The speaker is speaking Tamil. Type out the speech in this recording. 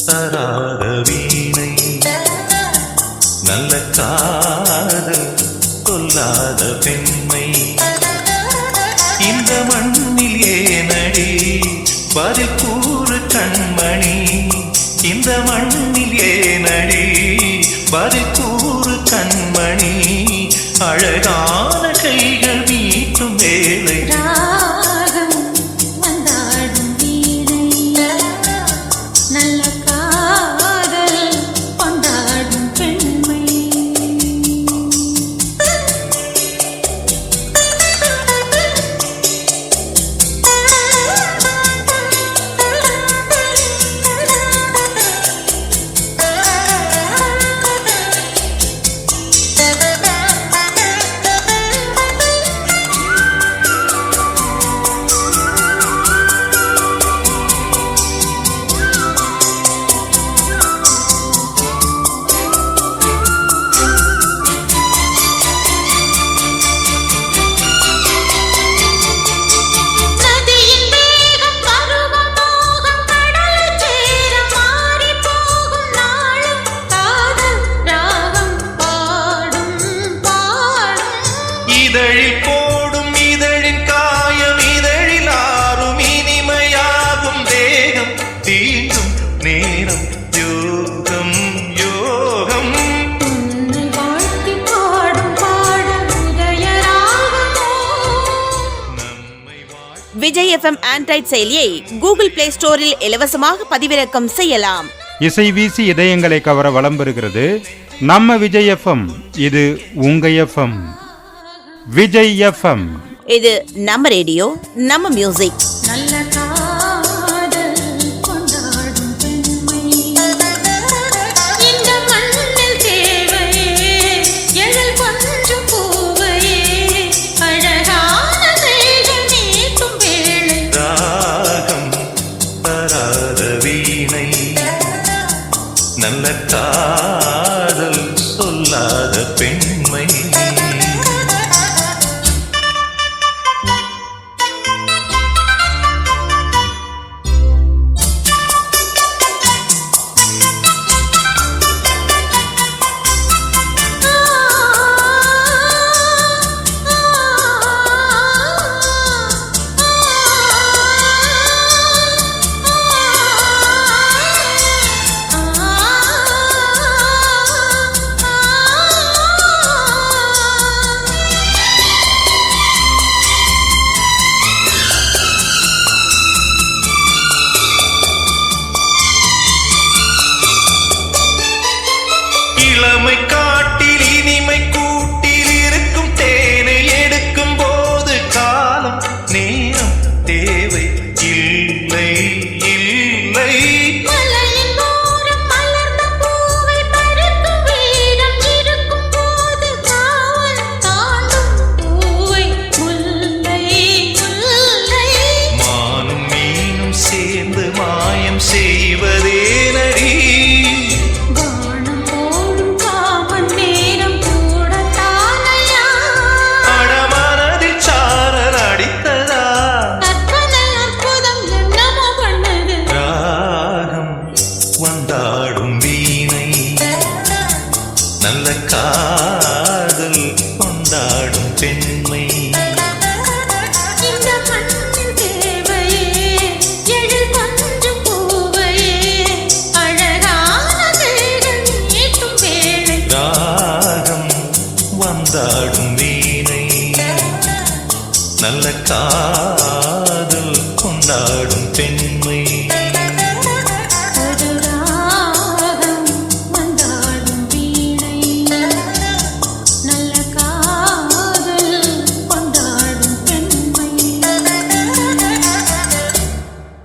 தராத வீணை நல்ல காதல் கொல்லாத பெண்மை இந்த மண்ணில் ஏனடி பதில் கூறு கண்மணி இந்த மண்ணில் ஏனடி பதில் கூறு கண்மணி அழகான கைகள் மீட்டும் வேலை இதழில் போடும் இதழின் காயம் இதழில் ஆறும் இனிமையாகும் தேகம் தீண்டும் நேரம் யோகம் யோகம் வாழ்த்தி பாடும் பாடல் உதயராகமோ. விஜய் FM ஆண்ட்ராய்ட் செயலியை கூகுள் பிளே ஸ்டோரில் இலவசமாக பதிவிறக்கம் செய்யலாம். இசை வீசி இதயங்களை கவர வலம் பெறுகிறது நம்ம விஜய் FM. இது உங்க FM. விஜய் FM. இது நம்ம ரேடியோ, நம்ம மியூசிக். நல்ல காதல் கொண்டாடும் பெண்மை இந்த மண்ணில் தேவையே எழில் கொஞ்சம் பூவையே அழகான கைகள் நீட்டும் வேளை ராகம் தராத வீணை நல்ல காதல் சொல்லாத பெண்மை இளமை காட்டில் இனிமை கூட்டில் இருக்கும் தேனை எடுக்கும் போது காலம் நேரம் தேவை இல்லை இல்லை மலையின் ஓரம் மலர்ந்த பூவை பறிக்கும் வீரம் இருக்கும் போது காவல் தாண்டும் பூவை முல்லை முல்லை மானும் மீனும் சேர்ந்து மாயம் செய்வதே நடி வந்தாடும் வீணை நல்ல காதல் கொண்டாடும் பெண்மை இந்த மண்ணில் தேவையே எழில் கொஞ்சம் பூவையே அழகான கைகள் நீட்டும் வேளை ராகம் வந்தாடும் வீணை நல்ல காதல் கொண்டாடும் பெண்